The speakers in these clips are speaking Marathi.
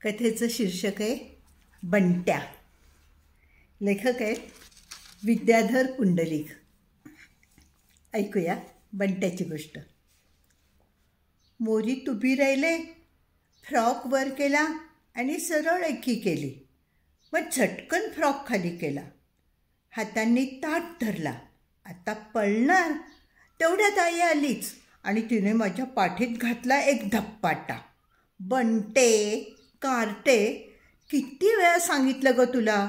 कथेचं शीर्षक आहे बंट्या. लेखक आहेत विद्याधर पुंडलिक. ऐकूया बंट्याची गोष्ट. मोरीत उभी राहिले, फ्रॉक वर केला आणि सरळ एकी केली. मग झटकन फ्रॉक खाली केला. हातांनी ताट धरला. आता पळणार. तेवढ्यात आई आलीच आणि तिने माझ्या पाठीत घातला एक धप्पाटा. बंटे, कार्टे, किती वेळा सांगितलं ग तुला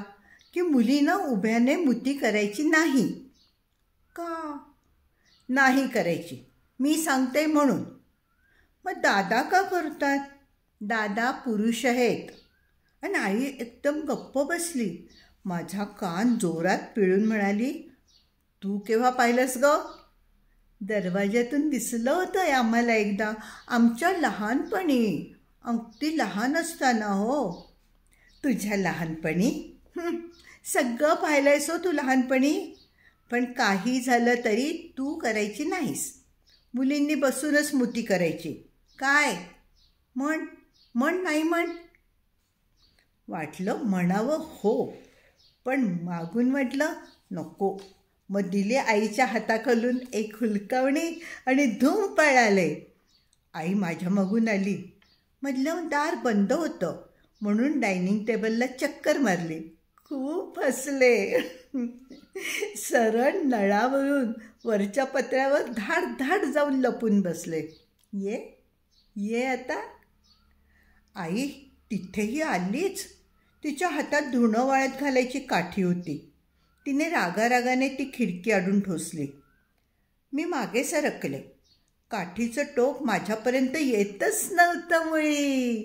की मुलीनं उभ्याने मुती करायची नाही. का नाही करायची? मी सांगते म्हणून. मग दादा का करतात? दादा पुरुष आहेत. आणि आई एकदम गप्प बसली. माझा कान जोरात पिळून म्हणाली, तू केव्हा पाहिलंस ग? दरवाज्यातून दिसलं होतं आम्हाला एकदा, आमच्या लहानपणी, अगदी लहान असताना. हो, तुझ्या लहानपणी? सगळं पाहिलंयस हो तू लहानपणी. पण काही झालं तरी तू करायची नाहीस. मुलींनी बसूनच मुती करायची. काय? म्हण नाही म्हण. वाटलं म्हणावं हो, पण मागून म्हटलं नको. मग दिले आईच्या हाताखालून एक हुलकावणी आणि धूम पळाले. आई माझ्या मागून आली. मधलं दार बंद होतं म्हणून डायनिंग टेबलला चक्कर मारली. खूप हसले. सरळ नळावरून वरच्या पत्र्यावर धाड धाड जाऊन लपून बसले. ये आता. आई तिथेही आलीच. तिच्या हातात धुणं वाळत घालायची काठी होती. तिने रागारागाने ती खिडकी आडून ठोसली. मी मागे सरकले. काठीचं टोक माझ्यापर्यंत येतच नव्हतं. मुळी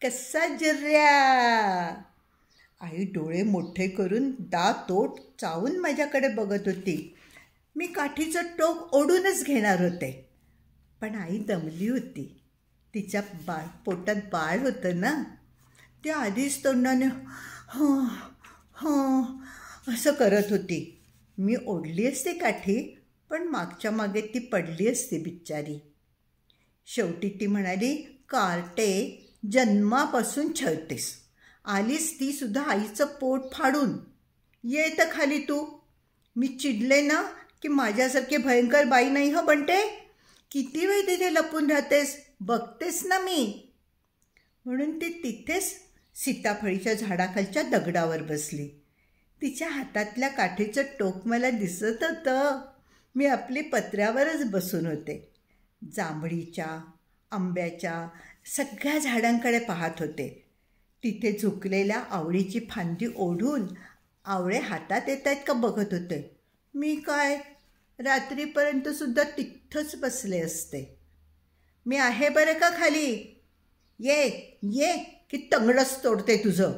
कसा जिर्या. आई डोळे मोठे करून दात ओठ चावून माझ्याकडे बघत होती. मी काठीचं टोक ओढूनच घेणार होते, पण आई दमली होती. तिच्या पोटात बाळ होतं ना. ती आधीच तोंडाने असं करत होती. मी ओढली असती काठी, पण मागच्या मागे ती पडली असती बिचारी. शेवटी ती म्हणाली, कार्टे, जन्मापासून छळतेस. आलीस ती सुद्धा आईचं पोट फाडून. ये तर खाली तू. मी चिडले ना की माझ्यासारखी भयंकर बाई नाही हो बंटे. किती वेळ तिथे लपून राहतेस, बघतेस ना मी. म्हणून ती तिथेच सीताफळीच्या झाडाखालच्या दगडावर बसली. तिच्या हातातल्या काठीचं टोक मला दिसत होतं. मी आपली पत्र्यावरच बसून होते. जांभळीच्या, आंब्याच्या सगळ्या झाडांकडे पाहत होते. तिथे झुकलेल्या आवळीची फांदी ओढून आवळे हातात येत आहेत का बघत होते. मी काय रात्रीपर्यंतसुद्धा तिथंच बसले असते. मी आहे बरं का खाली. ये की तंगडच तोडते तुझं.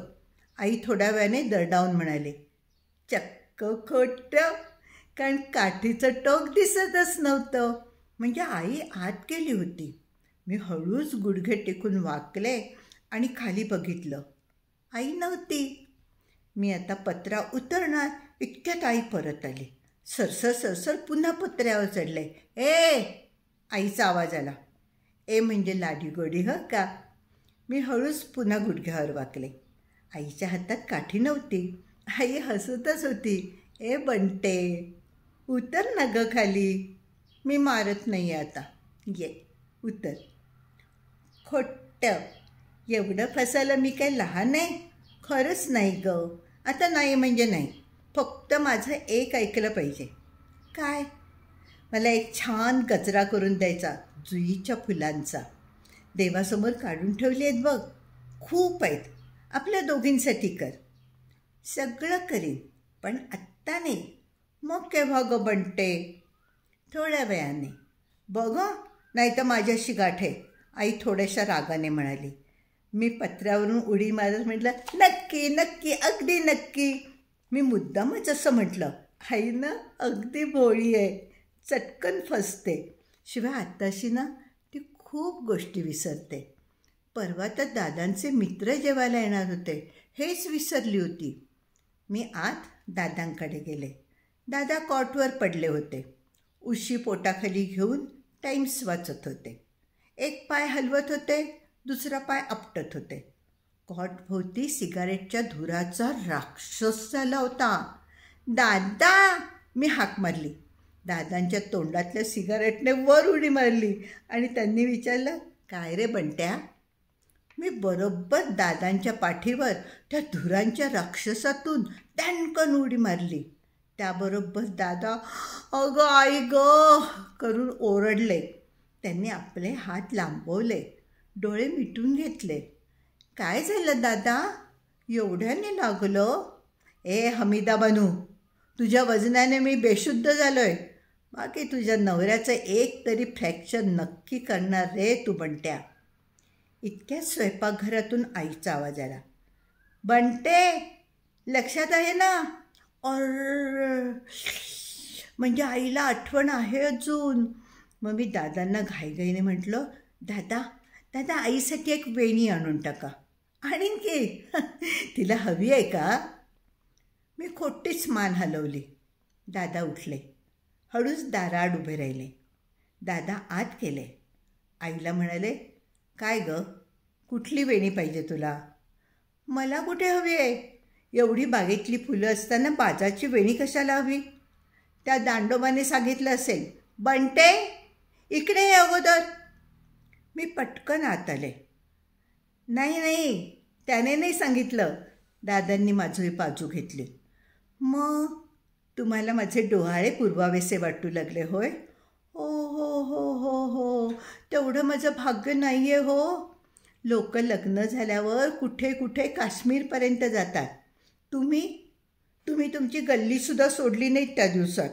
आई थोड्या वेळाने दरडावून म्हणाले. चक्क खोटं, कारण काठीचं टोक दिसतच नव्हतं. म्हणजे आई आत गेली होती. मी हळूच गुडघे टेकून वाकले आणि खाली बघितलं. आई नव्हती. मी आता पत्रा उतरणार इतक्यात आई परत आली. सरसर पुन्हा पत्र्यावर चढले. आईचा आवाज आला. म्हणजे लाडी गोडी का. मी हळूच पुन्हा गुडघ्यावर वाकले. आईच्या हातात काठी नव्हती. आई हसतच होती. बंटे, उतर ना ग खाली. मी मारत नाही आता. ये उतर. खोटं. एवढं फसायला मी काय लहान आहे? खरंच नाही ग. आता नाही म्हणजे नाही. फक्त माझं एक ऐकलं पाहिजे. काय? मला एक छान गजरा करून द्यायचा, जुईच्या फुलांचा. देवासमोर काढून ठेवले आहेत बघ. खूप आहेत. आपल्या दोघींसाठी कर. सगळं करीन, पण आत्ता नाही. मग केव्हा ग बंटे? थोड्या वेळाने. बघ नाही तर माझ्याशी गाठ आहे. आई थोड्याशा रागाने म्हणाली. मी पत्र्यावरून उडी मारत म्हटलं, नक्की, अगदी नक्की. मी मुद्दामच असं म्हटलं. आई ना अगदी भोळी आहे, चटकन फसते. शिवाय आत्ताशी ना ती खूप गोष्टी विसरते. परवा तर दादांचे मित्र जेवायला येणार होते, हेच विसरली होती. मी आत दादांकडे गेले. दादा कॉटवर पडले होते. उशी पोटाखाली घेऊन टाइम्स वाचत होते. एक पाय हलवत होते, दुसरा पाय आपटत होते. कॉटभोवती सिगारेटच्या धुराचा राक्षस झाला होता. दादा, मी हाक मारली. दादांच्या तोंडातल्या सिगारेटने वर उडी मारली आणि त्यांनी विचारलं, काय रे बंट्या? मी बरोबर दादांच्या पाठीवर त्या धुरांच्या राक्षसातून दणकन उडी मारली. त्याबरोबर दादा अगं आई ग करून ओरडले. त्यांनी आपले हात लांबवले, डोळे मिटून घेतले. काय झालं दादा, एवढ्याने लागलं? ए हमीदा बनू, तुझ्या वजनाने मी बेशुद्ध झालोय. बाकी तुझ्या नवऱ्याचं एक तरी फ्रॅक्चर नक्की करणार रे तू बंट्या. इतक्यात स्वयंपाकघरातून आईचा आवाज आला. बंटे, लक्षात आहे ना? और म्हणजे आईला आठवण आहे अजून. मग मी दादांना घाईघाईने म्हटलं, दादा दादा आईसाठी एक वेणी आणून टाका. आणीन की, तिला हवी आहे का? मी खोटीच मान हलवली. दादा उठले, हळूच दाराआड उभे राहिले. दादा आत गेले. आईला म्हणाले, काय ग, कुठली वेणी पाहिजे तुला? मला कुठे हवी आहे? एवढी बागेतली फुलं असताना बाजाची वेणी कशाला हवी? त्या दांडोबाने सांगितलं असेल, बंटे इकडे ये अगोदर. मी पटकन आत आले. नाही नाही, त्याने नाही सांगितलं. दादांनी माझी बाजू घेतली. मग तुम्हाला माझे डोहाळे पुरवावेसे वाटू लागले होय? हो हो हो हो हो, तेवढं माझं भाग्य नाही आहे हो. लोक लग्न झाल्यावर कुठे कुठे काश्मीरपर्यंत जातात. तुम्ही तुमची गल्लीसुद्धा सोडली नाहीत त्या दिवसात.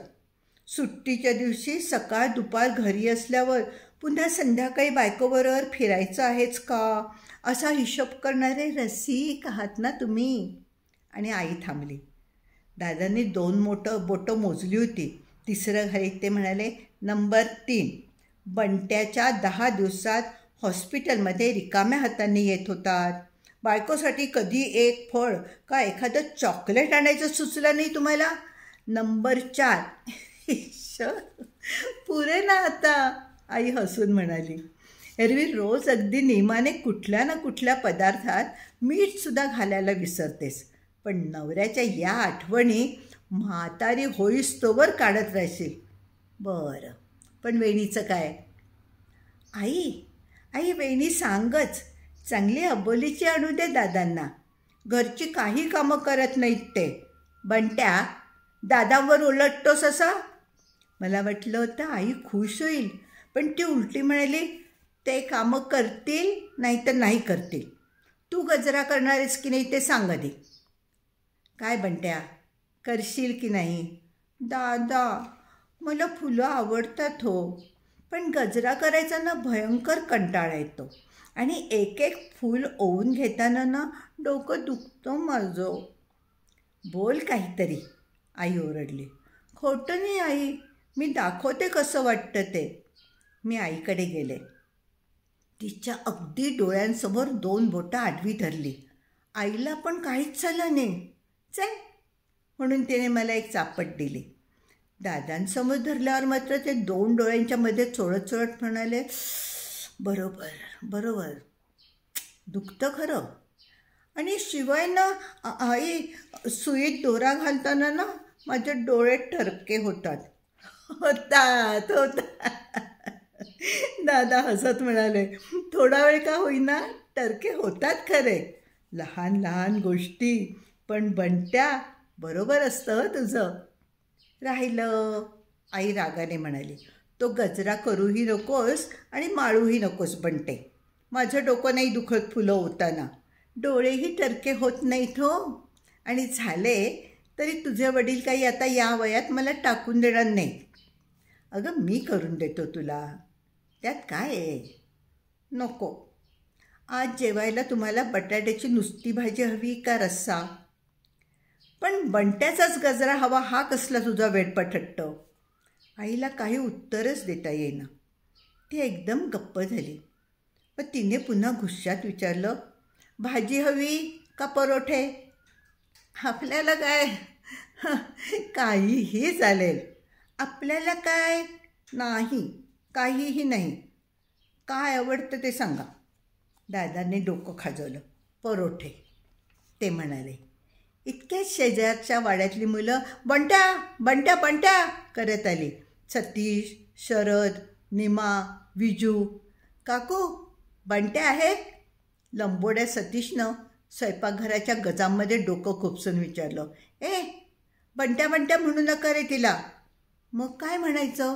सुट्टीच्या दिवशी सकाळ दुपार घरी असल्यावर पुन्हा संध्याकाळी बायकोबरोबर फिरायचं आहेच का, असा हिशोब करणारे रसिक आहात ना तुम्ही. आणि आई थांबली. दादांनी 2 बोटं मोजली होती. तिसरं घालीत ते म्हणाले, नंबर 3, बंट्याच्या 10 दिवसात हॉस्पिटलमध्ये रिकाम्या हातांनी येत होतात. बायकोसाठी कधी एक फळ का एखादं चॉकलेट आणायचं सुचलं नाही तुम्हाला. नंबर 4, पुरे ना आता, आई हसून म्हणाली. एरवी रोज अगदी नेमाने कुठल्या ना कुठल्या पदार्थात मीठसुद्धा घालायला विसरतेस, पण नवऱ्याच्या या आठवणी म्हातारी होईस्तोवर काढत राहशील. बरं, पण वेणीचं काय? आई वेणी सांगच, चांगली अबोलीची आणू दे दादांना. घरची काही कामं करत नाहीत ते. बंट्या, दादांवर उलटतोस असा? मला वाटलं होतं आई खुश होईल, पण ती उलटी म्हणाली, ते कामं करतील नाहीतर नाही करतील. तू गजरा करणार आहेस की नाही ते सांग आधी. काय बंट्या, करशील की नाही? दादा, मला फुलं आवडतात हो, पण गजरा करायचा ना भयंकर कंटाळा येतो आणि एक एक फूल ओवून घेताना ना डोकं दुखतं माझं. बोल काहीतरी, आई ओरडली. खोटं नाही आई, मी दाखवते कसं वाटतं ते. मी आईकडे गेले. तिच्या अगदी डोळ्यांसमोर 2 बोटं आडवी धरली. आईला पण काहीच झालं नाही. चल म्हणून तिने मला एक चापट दिली. दादांसमोर धरल्यावर मात्र ते 2 डोळ्यांच्या मध्ये चोळत म्हणाले, बरोबर बरोबर, दुखतं खरं. आणि शिवाय ना आई, सुईत दोरा घालताना ना माझे डोळे टरके होतात. होतात. दादा हसत म्हणाले, थोडा वेळ का होईना टरके होतात खरे, लहान लहान गोष्टी, पण बंट्या बरोबर असतं तुझं. राहिलं, आई रागाने म्हणाली, तो गजरा करूही नकोस आणि माळूही नकोस बंटे. माझं डोकं नाही दुखत फुलं होताना, डोळेही टरके होत नाहीत हो. आणि झाले तरी तुझे वडील काही आता या वयात मला टाकून देणार नाही. अगं मी करून देतो तुला, त्यात काय आहे? नको. आज जेवायला तुम्हाला बटाट्याची नुसती भाजी हवी का रस्सा? पण बंट्याचाच गजरा हवा हा कसला तुझा वेडपट हट्ट? आईला काही उत्तरच देता येईना. ती एकदम गप्प झाली. मग तिने पुन्हा गुस्स्यात विचारलं, भाजी हवी का परोठे? आपल्याला काय, काहीही चालेल. आपल्याला काय नाही, काहीही नाही. काय आवडतं ते सांगा. दादांनी डोकं खाजवलं. परोठे. ते म्हणाले. इतक्याच शेजारच्या वाड्यातली मुलं बंट्या बंट्या बंट्या करत आली. सतीश, शरद, निमा, विजू. काकू बंट्या आहे? लंबोड्या सतीशनं स्वयंपाकघराच्या गजामध्ये डोकं खुपसून विचारलं. बंट्या बंट्या म्हणू नका रे तिला. मग काय म्हणायचं?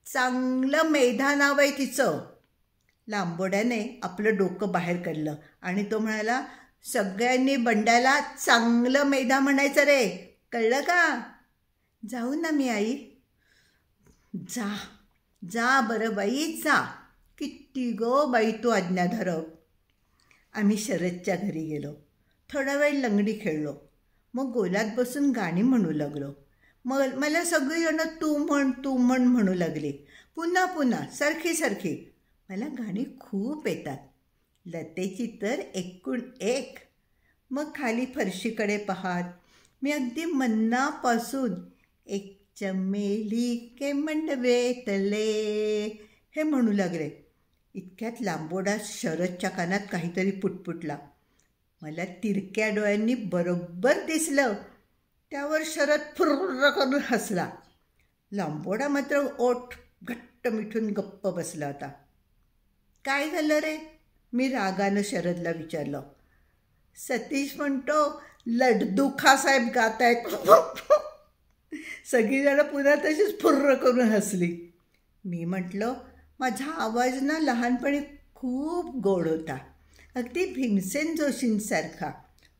चांगलं मेधा नाव आहे तिचं. लांबोड्याने आपलं डोकं बाहेर काढलं आणि तो म्हणाला, सगळ्यांनी बंड्याला चांगलं मेधा म्हणायचं रे, कळलं का? जाऊ ना मी आई? जा जा बरं बाई जा. किती गो बाई तू आज्ञाधारक. आम्ही शरदच्या घरी गेलो. थोडा वेळ लंगडी खेळलो. मग गोलात बसून गाणी म्हणू लागलो. मग मला सगळीजणं तू म्हण म्हणू लागली. पुन्हा पुन्हा सारखी सारखी. मला गाणी खूप येतात. लतेची तर एकूण एक. मग खाली फरशीकडे पाहत मी अगदी मन्नापासून एक चमेली के मंडवेतले हे म्हणू लागले. इतक्यात लांबोडा शरदच्या कानात काहीतरी पुटपुटला. मला तिरक्या डोळ्यांनी बरोबर दिसलं. त्यावर शरद फुर्र करून हसला. लांबोडा मात्र ओठ घट्ट मिठून गप्प बसला होता. काय झालं रे? मी रागानं शरदला विचारलं. सतीश म्हणतो लड्डू खासाहेब गात आहेत. सगळीजणं पुन्हा तशीच फुर्र करून हसली. मी म्हटलं, माझा आवाज ना लहानपणी खूप गोड होता, अगदी भीमसेन जोशींसारखा.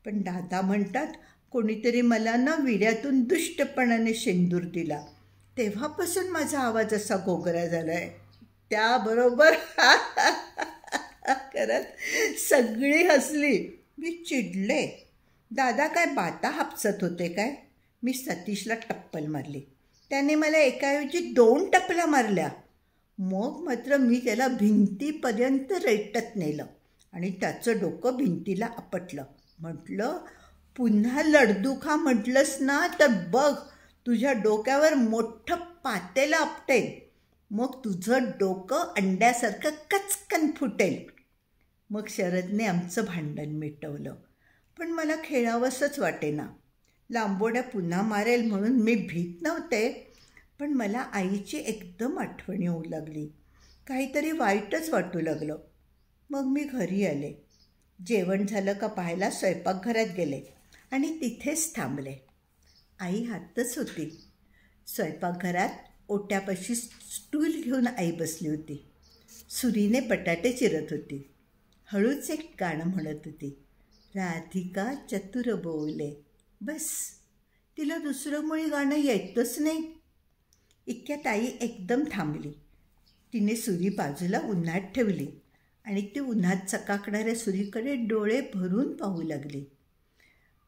पण दादा म्हणतात कोणीतरी मला ना विड्यातून दुष्टपणाने शेंदूर दिला. तेव्हापासून माझा आवाज असा गोगरा झाला आहे. त्याबरोबर करत सगळी हसली. मी चिडले. दादा काय बाता हापसत होते काय? मी सतीशला टप्पल मारली. त्याने मला एकाऐवजी 2 टपल्या मारल्या. मग मात्र मी त्याला भिंतीपर्यंत रेटत नेलं आणि त्याचं डोकं भिंतीला आपटलं. म्हटलं, पुन्हा लड्डू खा म्हटलंस ना तर बघ तुझ्या डोक्यावर मोठं पातेलं आपटेल. मग तुझं डोकं अंड्यासारखं कचकन फुटेल. मग शरदने आमचं भांडण मिटवलं. पण मला खेळावंसंच वाटेना. लांबोड्या पुन्हा मारेल म्हणून मी भीत नव्हते. पण मला आईची एकदम आठवण येऊ लागली. काहीतरी वाईटच वाटू लागलं. मग मी घरी आले. जेवण झालं का पाहायला स्वयंपाकघरात गेले आणि तिथेच थांबले. आई हातच होती. स्वयंपाकघरात ओट्यापाशी स्टूल घेऊन आई बसली होती. सुरीने बटाटे चिरत होती. हळूच एक गाणं म्हणत होती. राधिका चतुर बोले. बस, तिला दुसरं मुळी गाणं येतच नाही. इतक्यात आई एकदम थांबली. तिने सुरी बाजूला उन्हात ठेवली आणि ती उन्हात चकाकणाऱ्या सुरीकडे डोळे भरून पाहू लागली.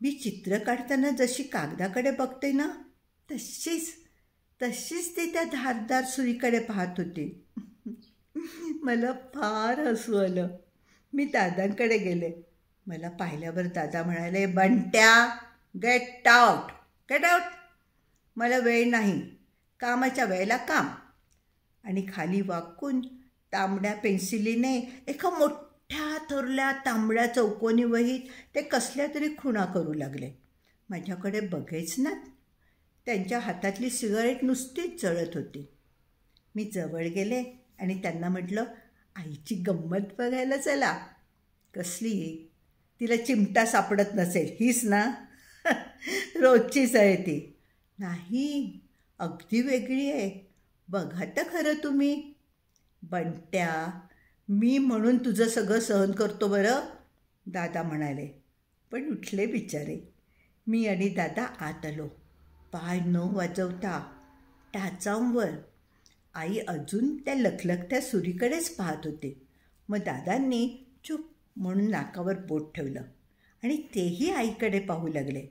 मी चित्र काढताना जशी कागदाकडे बघते ना तशीच ती त्या धारदार सुरीकडे पाहत होती. मला फार हसू आलं. मी दादांकडे गेले. मला पाहिल्यावर दादा म्हणाले, बंट्या गेट आउट. मला वेळ नाही. कामाच्या वेळेला काम. आणि खाली वाकून तांबड्या पेन्सिलीने एका मोठ्या थोरल्या तांबड्या चौकोनी वहीत ते कसल्या तरी खुणा करू लागले. माझ्याकडे बघायच ना. त्यांच्या हातातली सिगारेट नुसतीच जळत होती. मी जवळ गेले आणि त्यांना म्हटलं, आईची गंमत बघायला चला. कसली? तिला चिमटा सापडत नसेल हीच ना? रोजचीच आहे ती. नाही, अगदी वेगळी आहे. बघा तर खरं तुम्ही. बंट्या, मी म्हणून तुझं सगळं सहन करतो बरं, दादा म्हणाले. पण उठले बिचारे. मी आणि दादा आत आलो. पाय न वाजवता टाचांवर. आई अजून त्या लखलखत्या सुरीकडेच पाहत होते. मग दादांनी चुप म्हणून नाकावर बोट ठेवलं आणि तेही आईकडे पाहू लागले.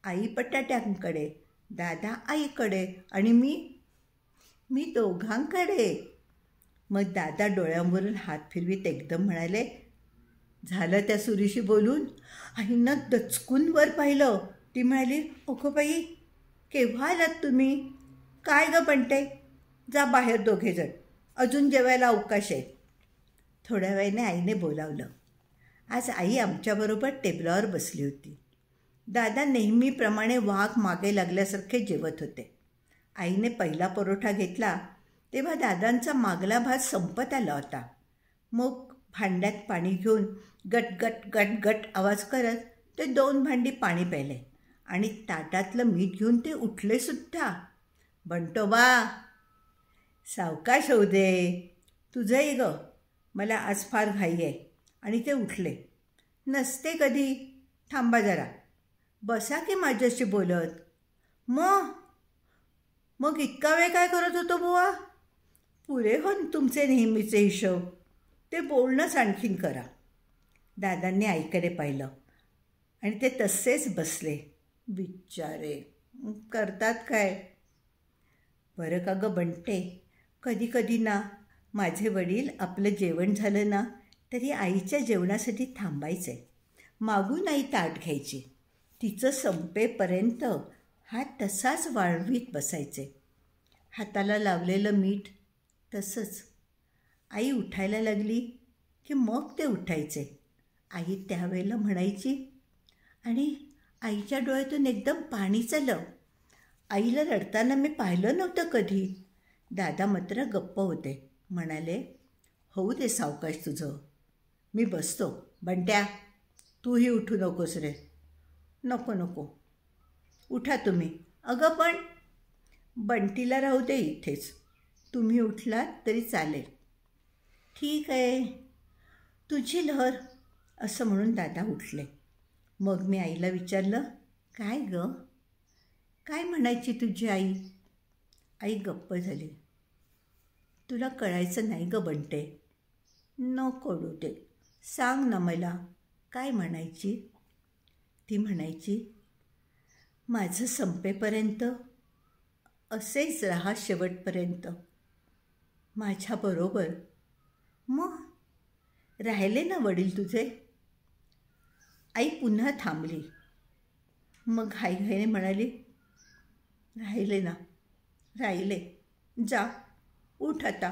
आई बटाट्यांकडे, दादा आईकडे आणि मी दोघांकडे. मग दादा डोळ्यांवरून हात फिरवीत एकदम म्हणाले, झालं त्या सुरीशी बोलून? आईनं दचकून वर पाहिलं. ती म्हणाली, अगो बाई, केव्हा आलात तुम्ही? काय गं बंटे, जा बाहेर दोघेजण, अजून जेवायला अवकाश आहे. थोड्या वेळाने आईने बोलावलं. आज आई आमच्याबरोबर टेबलावर बसली होती. दादा नेहमीप्रमाणे वाघ मागे लागल्यासारखे जेवत होते. आईने पहिला परोठा घेतला तेव्हा दादांचा मागला भात संपत आला होता. मग भांड्यात पाणी घेऊन गट गट गट गट आवाज करत ते 2 भांडी पाणी प्यायले आणि ताटातलं मीठ घेऊन ते उठले सुद्धा. बंटोबा, सावकाश होऊ दे, तुझंही ग, मला आज फार घाई आहे. आणि ते उठले. नसते कधी, थांबा जरा, बसा की माझ्याशी बोलत. मग इतका वेळ काय करत होतो बुवा? पुरे हो तुमचे नेहमीचे हिशोब, ते बोलणंच आणखीन करा. दादांनी आईकडे पाहिलं आणि ते तसेच बसले. बिचारे, करतात काय? बरं का गं बंटे, कधी कधी ना माझे वडील आपलं जेवण झालं ना तरी आईच्या जेवणासाठी थांबायचे. मागून आई ताट घ्यायची, तिचं संपेपर्यंत हात तसाच वाळवीत बसायचे. हाताला लावलेलं मीठ तसंच. आई उठायला लागली की मग ते उठायचे. आई त्यावेळेला म्हणायची आणि आईच्या डोळ्यातून एकदम पाणी चाललं. आईला रडताना मी पाहिलं नव्हतं कधी. दादा मात्र गप्प होते. म्हणाले, होऊ दे सावकाश तुझं, मी बसतो. बंट्या, तूही उठू नकोस रे. नको, उठा तुम्ही. अगं पण बंटीला राहू दे इथेच, तुम्ही उठलात तरी चालेल. ठीक आहे, तुझी लहर, असं म्हणून दादा उठले. मग मी आईला विचारलं, काय गं, काय म्हणायची तुझी आई? आई गप्प झाली. तुला कळायचं नाही गं बंटे. नको डोटे, सांग ना मला, काय म्हणायची? ती म्हणायची, माझं संपेपर्यंत असेच राहा शेवटपर्यंत माझ्याबरोबर. मग राहिले ना वडील तुझे? आई पुन्हा थांबली. मग घाईघाईने म्हणाली, राहिले. जा, उठ आता,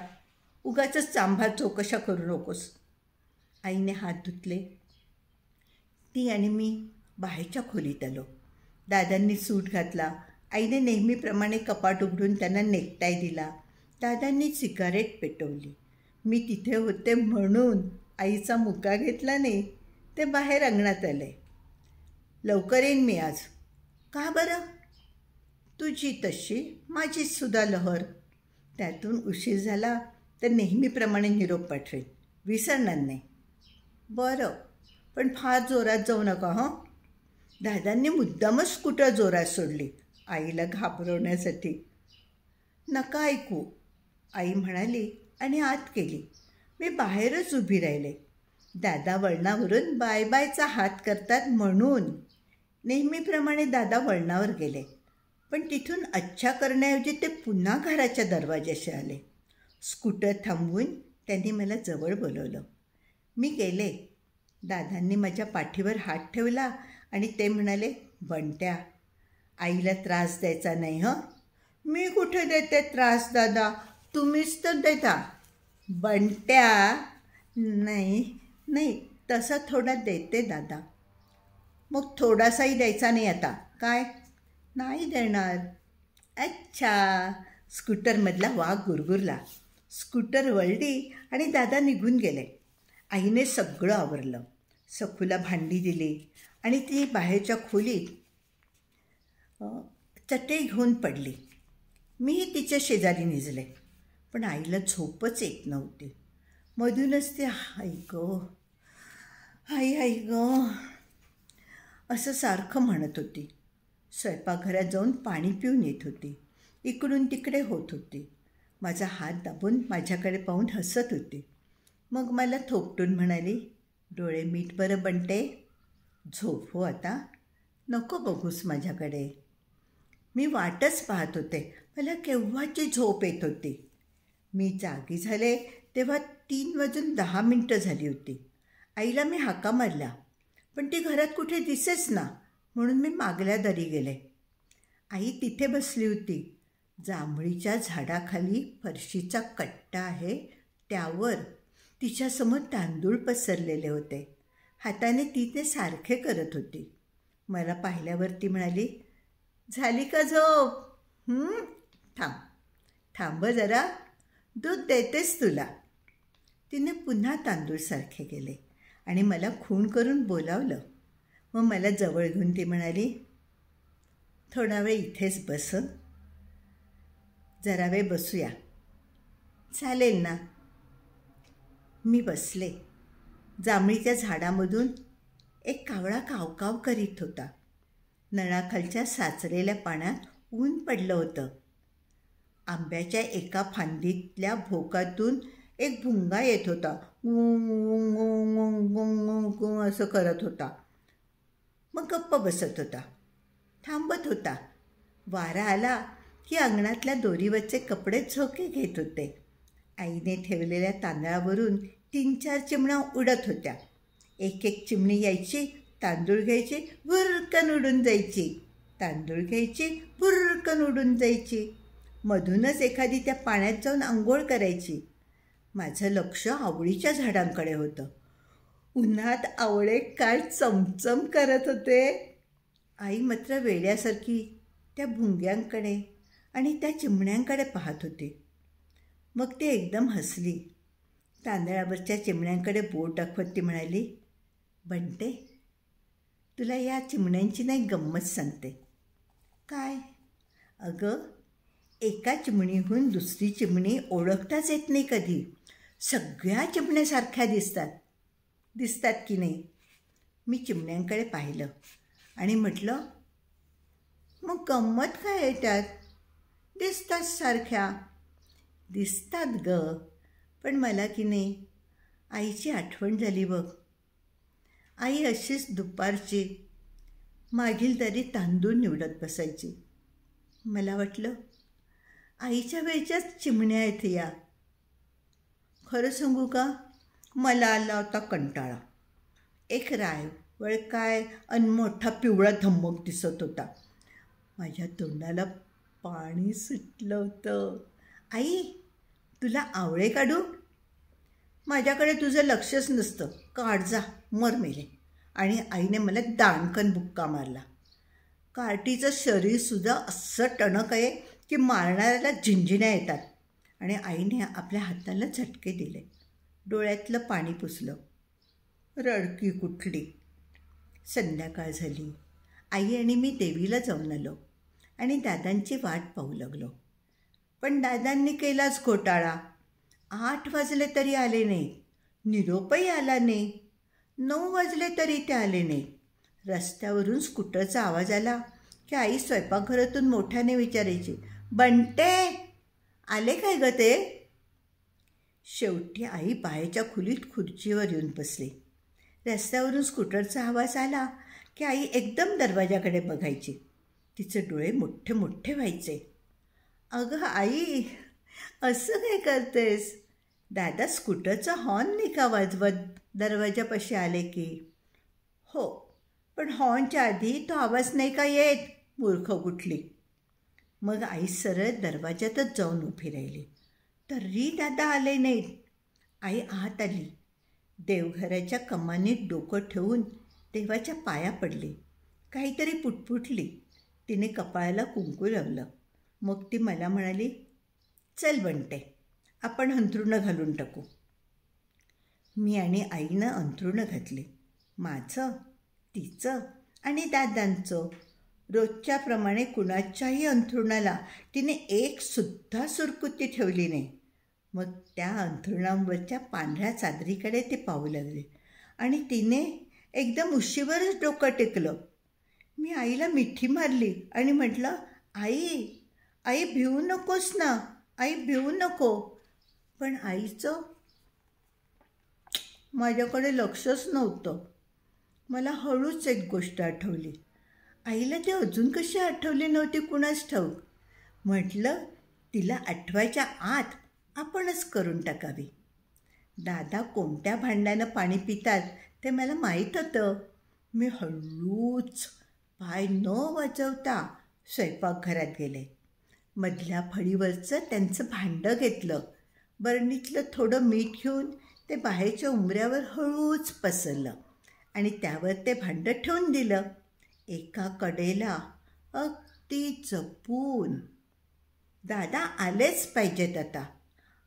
उगाचच चांभार चौकशा करू नकोस. आईने हात धुतले. ती आणि मी बाहेरच्या खोलीत आलो. दादांनी सूट घातला. आईने नेहमीप्रमाणे कपाट उघडून त्यांना नेकटाय दिला. दादांनी सिगारेट पेटवली. मी तिथे होते म्हणून आईचा मुका घेतला नाही. ते बाहेर अंगणात आले. लवकर येईन मी आज. का बरं? तुझी तशी माझीच सुद्धा लहर. त्यातून उशीर झाला तर नेहमीप्रमाणे निरोप पाठवेन, विसरणार नाही. बरं, पण फार जोरात जाऊ नका हं. दादांनी मुद्दामच स्कूटर जोरात सोडली आईला घाबरवण्यासाठी. नका ऐकू, आई म्हणाली आणि आत गेली. मी बाहेरच उभी राहिले. दादा वळणावरून बाय बायचा हात करतात म्हणून. नेहमीप्रमाणे दादा वळणावर गेले, पण तिथून अच्छा करण्याऐवजी ते पुन्हा घराच्या दरवाजाशी आले. स्कूटर थांबवून त्यांनी मला जवळ बोलवलं. मी गेले. दादांनी माझ्या पाठीवर हात ठेवला आणि ते म्हणाले, बंट्या, आईला त्रास द्यायचा नाही हं. मी कुठे देते त्रास दादा, तुम्हीच तर देता. बंट्या, नाही, तसा थोडा देते दादा. मग थोडासाही द्यायचा नाही आता. काय? नाही देणार. अच्छा. स्कूटरमधला वाघ गुरगुरला. स्कूटर वळली आणि दादा निघून गेले. आईने सगळं आवरलं. सखूला भांडी दिली आणि ती बाहेरच्या खोलीत चटई घेऊन पडली. मीही तिच्या शेजारी निजले, पण आईला झोपच येत नव्हती. मधूनच ते आई ग असं सारखं म्हणत होती. स्वयंपाकघरात जाऊन पाणी पिऊन येत होती. इकडून तिकडे होत होती. माझा हात दाबून माझ्याकडे पाहून हसत होती. मग मला थोपटून म्हणाली, डोळे मीठ बरं बंटे, झोप हो आता, नको बघूस माझ्याकडे. मी वाटच पाहत होते. मला केव्हाची झोप येत होती. मी जागी झाले तेव्हा 3:10 झाली होती. आईला मी हाका मारल्या, पण ती घरात कुठे दिसेच ना, म्हणून मी मागल्या दारी गेले. आई तिथे बसली होती. जांभळीच्या झाडाखाली फरशीचा कट्टा आहे, त्यावर तिच्यासमोर तांदूळ पसरलेले होते. हाताने ती ते सारखे करत होती. मला पाहिल्यावर ती म्हणाली, झाली का झोप? थांब थांब जरा, दूध देतेस तुला. तिने पुन्हा तांदूळ सारखे केले आणि मला खूण करून बोलावलं. मग मला जवळ घेऊन ती म्हणाली, थोडा वेळ इथेच बस, जरा वेळ बसूया. चालेल ना. मी बसले. जांभळीच्या झाडामधून एक कावळा कावकाव करीत होता. नळाखालच्या साचलेल्या पाण्यात ऊन पडलं होतं. आंब्याच्या एका फांदीतल्या भोकातून एक भुंगा येत होता. गु असं करत होता. मग गप्प बसत होता, थांबत होता. वारा आला की अंगणातल्या दोरीवरचे कपडे झोके घेत होते. आईने ठेवलेल्या तांदळावरून 3-4 चिमण्या उडत होत्या. एक एक चिमणी यायची, तांदूळ घ्यायची, भुरकन उडून जायची. तांदूळ घ्यायची, भुरकन उडून जायची. मधूनच एखादी त्या पाण्यात जाऊन आंघोळ करायची. माझं लक्ष आवळीच्या झाडांकडे होतं. उन्हात आवळे काय चमचम करत होते. आई मात्र वेड्यासारखी त्या भुंग्यांकडे आणि त्या चिमण्यांकडे पाहत होती. मग ती एकदम हसली. तांदळावरच्या चिमण्यांकडे बोट दाखवत ती म्हणाली, बंटे, तुला या चिमण्यांची नाही गंमत सांगते. काय? अगं, एका चिमणीहून दुसरी चिमणी ओळखताच येत नाही कधी. सगळ्या चिमण्यासारख्या दिसतात की नाही. मी चिमण्यांकडे पाहिलं आणि म्हटलं, मग गंमत काय आहे त्यात? दिसतात सारख्या. दिसतात ग, पण मला की नाही आईची आठवण झाली बघ. आई अशीच दुपारची मागील दारी तांदूळ निवडत बसायची. मला वाटलं आईच्या वेळच्याच चिमण्या आहेत या. खरं सांगू का, मला आला होता कंटाळा. एक रायवळ काय अनमोठा पिवळा धम्मक दिसत होता. माझ्या तोंडाला पाणी सुटलं होतं. आई, तुला आवळे काढू? माझ्याकडे तुझं लक्षच नसतं, काढ जा, मर मेले. आणि आईने मला दाणकन बुक्का मारला. कार्टीचं शरीरसुद्धा असं टणक आहे की मारणाऱ्याला झिंझिण्या येतात. आणि आईने आपल्या हाताला झटके दिले. डोळ्यातलं पाणी पुसलं. रडकी कुठली. संध्याकाळ झाली. आई आणि मी देवीला जाऊन आलो आणि दादांची वाट पाहू लागलो. पण दादांनी केलाच घोटाळा. 8 वाजले तरी आले नाही. निरोपही आला नाही. 9 वाजले तरी ते आले नाही. रस्त्यावरून स्कूटरचा आवाज आला की आई स्वयंपाकघरातून मोठ्याने विचारायची, बंटे, आले काय ग ते? शेवटी आई बाहेरच्या खोलीत खुर्चीवर येऊन बसली. रस्त्यावरून स्कूटरचा आवाज आला की आई एकदम दरवाजाकडे बघायची. तिचे डोळे मोठे मोठे व्हायचे. अगं आई, असं काय करतेस? दादा स्कूटरचा हॉर्न नाही का वाजवत दरवाजापाशी आले की? हो, पण हॉर्नच्या आधी तो आवाज नाही का येत, मूर्ख कुठली. मग आई सरळ दरवाजातच जाऊन उभी राहिली. तरी दादा आले नाहीत. आई आत आली. देवघराच्या कमानीत डोकं ठेवून देवाच्या पाया पडली. काहीतरी पुटपुटली. तिने कपाळाला कुंकू लावलं. मग ती मला म्हणाली, चल बंटे, आपण अंथरुणं घालून टाकू. मी आणि आईनं अंथरुणं घातली. माझं, तिचं आणि दादांचं. रोजच्याप्रमाणे कुणाच्याही अंथरुणाला तिने एकसुद्धा सुरकुती ठेवली नाही. मग त्या अंथरुणांवरच्या पांढऱ्या चादरीकडे ते पाहू लागले आणि तिने एकदम उशीवरच डोकं टेकलं. मी आईला मिठी मारली आणि म्हटलं, आई भिवू नकोस ना, आई भिवू नको. पण आईचं माझ्याकडे लक्षच नव्हतं. मला हळूच एक गोष्ट आठवली. आईला ते अजून कशी आठवली नव्हती कुणास ठाऊक. म्हटलं, तिला आठवायच्या आत आपणच करून टाकावी. दादा कोणत्या भांड्यानं पाणी पितात ते मला माहीत होतं. मी हळूच पाय न वाजवता स्वयंपाकघरात गेले. मधल्या फळीवरचं त्यांचं भांडं घेतलं. बरणीतलं थोडं मीठ घेऊन ते बाहेरच्या उंबऱ्यावर हळूच पसरलं आणि त्यावर ते भांडं ठेवून दिलं एका कडेला अगदी जपून. दादा आलेच पाहिजेत आता.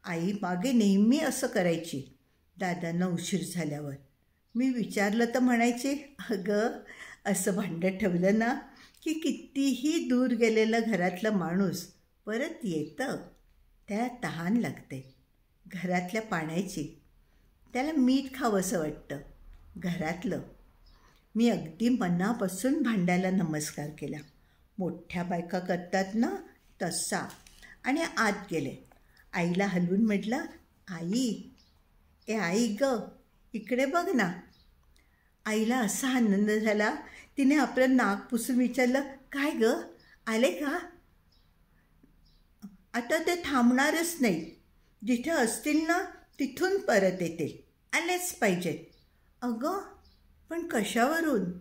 आई मागे नेहमी असं करायची दादांना उशीर झाल्यावर. मी विचारलं तर म्हणायचे, अगं असं भांडं ठेवलं ना की कितीही दूर गेलेलं घरातलं माणूस परत येतं. त्याला तहान लागते घरातल्या पाण्याची. त्याला मीठ खावंसं वाटतं घरातलं. मी अगदी मनापासून भांड्याला नमस्कार केला, मोठ्या बायका करतात ना तसा, आणि आत गेले. आईला हलवून म्हटलं, आई, आई ग इकडे बघ ना. आईला असा आनंद झाला, तिने आपलं नाक पुसून विचारलं, काय ग आले का? आता ते थांबणारच नाही. जिथे असतील ना तिथून परत येतील. आलेच पाहिजेत. अगं पण कशावरून?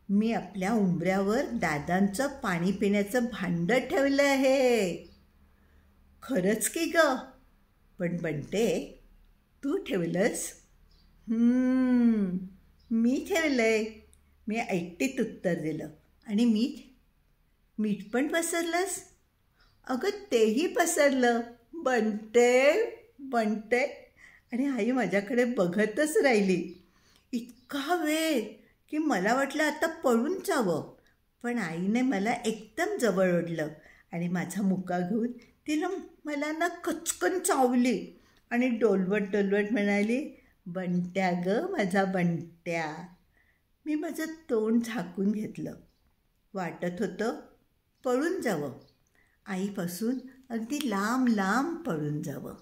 मी आपल्या उंबऱ्यावर दादांचं पाणी पिण्याचं भांडं ठेवलं आहे. खरंच की ग? पण बंटे तू ठेवलंस? मी ठेवलंय. मी ऐकटीत उत्तर दिलं. आणि मीठ पण पसरलंस? अगं तेही पसरलं. बंटे. आणि आई माझ्याकडे बघतच राहिली इतका वेळ की मला वाटलं आता पळून जावं. पण आईने मला एकदम जवळ ओढलं आणि माझा मुका घेऊन तिला मला ना कचकन चावली आणि डोलवत म्हणाली, बंट्या ग माझा बंट्या. मी माझं तोंड झाकून घेतलं. वाटत होतं पळून जावं, आईपासून अगदी लांब पळून जावं.